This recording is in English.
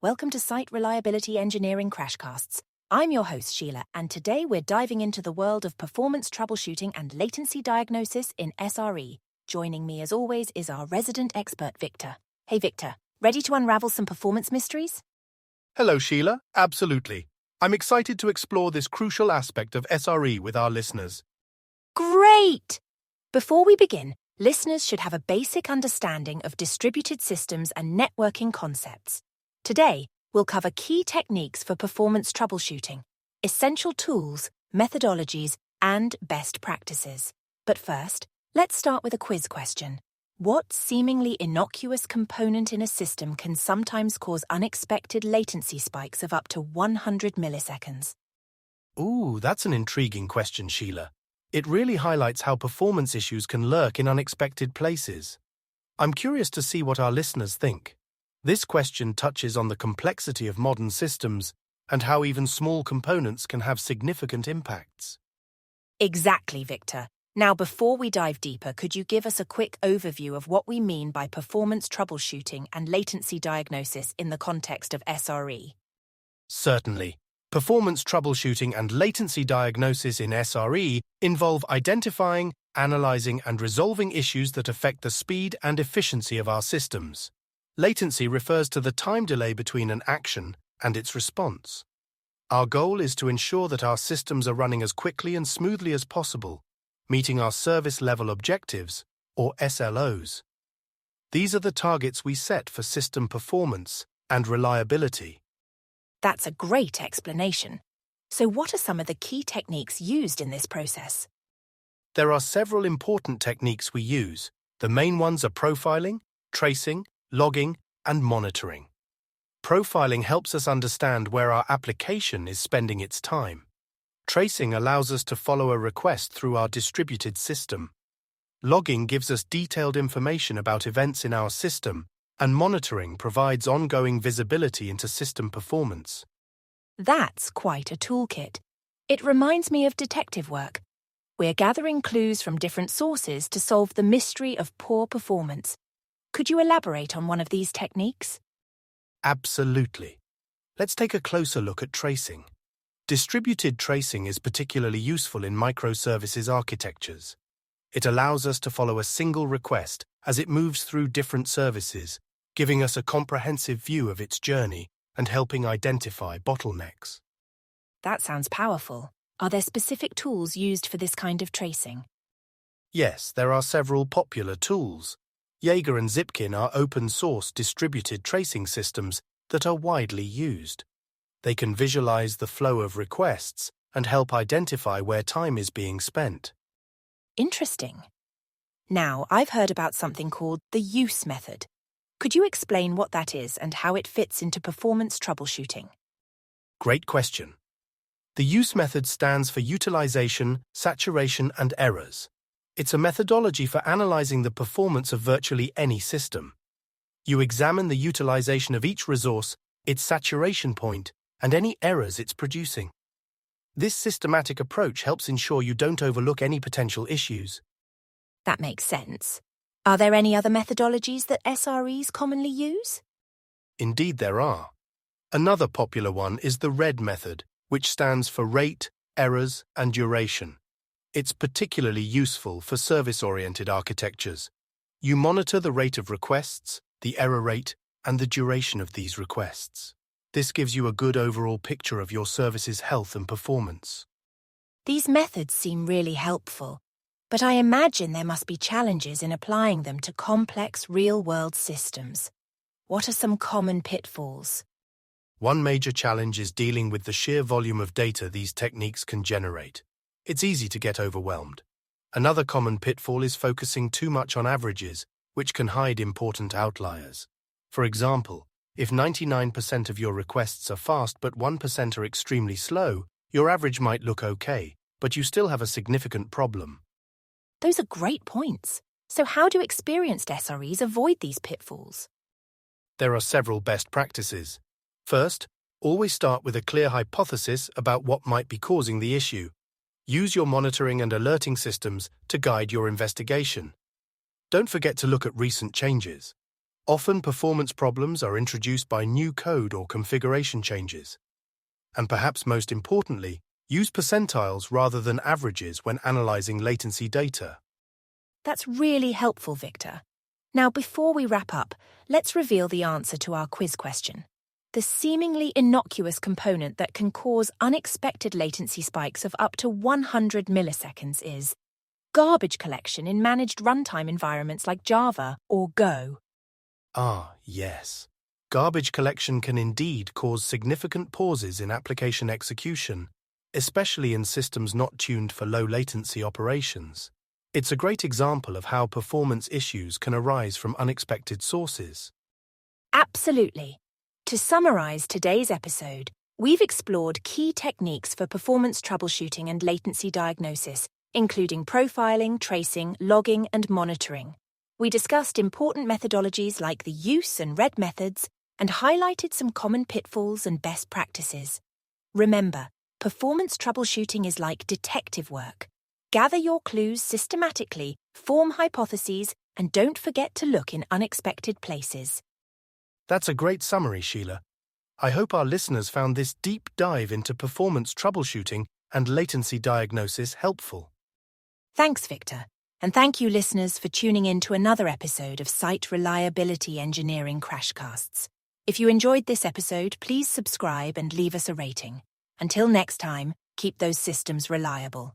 Welcome to Site Reliability Engineering Crashcasts. I'm your host, Sheila, and today we're diving into the world of performance troubleshooting and latency diagnosis in SRE. Joining me as always is our resident expert, Victor. Hey Victor, ready to unravel some performance mysteries? Hello, Sheila. Absolutely. I'm excited to explore this crucial aspect of SRE with our listeners. Great! Before we begin, listeners should have a basic understanding of distributed systems and networking concepts. Today, we'll cover key techniques for performance troubleshooting, essential tools, methodologies, and best practices. But first, let's start with a quiz question. What seemingly innocuous component in a system can sometimes cause unexpected latency spikes of up to 100 milliseconds? Ooh, that's an intriguing question, Sheila. It really highlights how performance issues can lurk in unexpected places. I'm curious to see what our listeners think. This question touches on the complexity of modern systems and how even small components can have significant impacts. Exactly, Victor. Now, before we dive deeper, could you give us a quick overview of what we mean by performance troubleshooting and latency diagnosis in the context of SRE? Certainly. Performance troubleshooting and latency diagnosis in SRE involve identifying, analyzing, and resolving issues that affect the speed and efficiency of our systems. Latency refers to the time delay between an action and its response. Our goal is to ensure that our systems are running as quickly and smoothly as possible, meeting our service level objectives, or SLOs. These are the targets we set for system performance and reliability. That's a great explanation. So what are some of the key techniques used in this process? There are several important techniques we use. The main ones are profiling, tracing, logging, and monitoring. Profiling helps us understand where our application is spending its time. Tracing allows us to follow a request through our distributed system. Logging gives us detailed information about events in our system, and monitoring provides ongoing visibility into system performance. That's quite a toolkit. It reminds me of detective work. We're gathering clues from different sources to solve the mystery of poor performance. Could you elaborate on one of these techniques? Absolutely. Let's take a closer look at tracing. Distributed tracing is particularly useful in microservices architectures. It allows us to follow a single request as it moves through different services, giving us a comprehensive view of its journey and helping identify bottlenecks. That sounds powerful. Are there specific tools used for this kind of tracing? Yes, there are several popular tools. Jaeger and Zipkin are open-source distributed tracing systems that are widely used. They can visualize the flow of requests and help identify where time is being spent. Interesting. Now, I've heard about something called the use method. Could you explain what that is and how it fits into performance troubleshooting? Great question. The use method stands for utilization, saturation, and errors. It's a methodology for analyzing the performance of virtually any system. You examine the utilization of each resource, its saturation point, and any errors it's producing. This systematic approach helps ensure you don't overlook any potential issues. That makes sense. Are there any other methodologies that SREs commonly use? Indeed, there are. Another popular one is the RED method, which stands for rate, errors, and duration. It's particularly useful for service-oriented architectures. You monitor the rate of requests, the error rate, and the duration of these requests. This gives you a good overall picture of your service's health and performance. These methods seem really helpful, but I imagine there must be challenges in applying them to complex real-world systems. What are some common pitfalls? One major challenge is dealing with the sheer volume of data these techniques can generate. It's easy to get overwhelmed. Another common pitfall is focusing too much on averages, which can hide important outliers. For example, if 99% of your requests are fast but 1% are extremely slow, your average might look okay, but you still have a significant problem. Those are great points. So how do experienced SREs avoid these pitfalls? There are several best practices. First, always start with a clear hypothesis about what might be causing the issue. Use your monitoring and alerting systems to guide your investigation. Don't forget to look at recent changes. Often performance problems are introduced by new code or configuration changes. And perhaps most importantly, use percentiles rather than averages when analyzing latency data. That's really helpful, Victor. Now, before we wrap up, let's reveal the answer to our quiz question. The seemingly innocuous component that can cause unexpected latency spikes of up to 100 milliseconds is garbage collection in managed runtime environments like Java or Go. Ah, yes. Garbage collection can indeed cause significant pauses in application execution, especially in systems not tuned for low latency operations. It's a great example of how performance issues can arise from unexpected sources. Absolutely. To summarize today's episode, we've explored key techniques for performance troubleshooting and latency diagnosis, including profiling, tracing, logging, and monitoring. We discussed important methodologies like the use and red methods and highlighted some common pitfalls and best practices. Remember, performance troubleshooting is like detective work. Gather your clues systematically, form hypotheses, and don't forget to look in unexpected places. That's a great summary, Sheila. I hope our listeners found this deep dive into performance troubleshooting and latency diagnosis helpful. Thanks, Victor. And thank you, listeners, for tuning in to another episode of Site Reliability Engineering Crashcasts. If you enjoyed this episode, please subscribe and leave us a rating. Until next time, keep those systems reliable.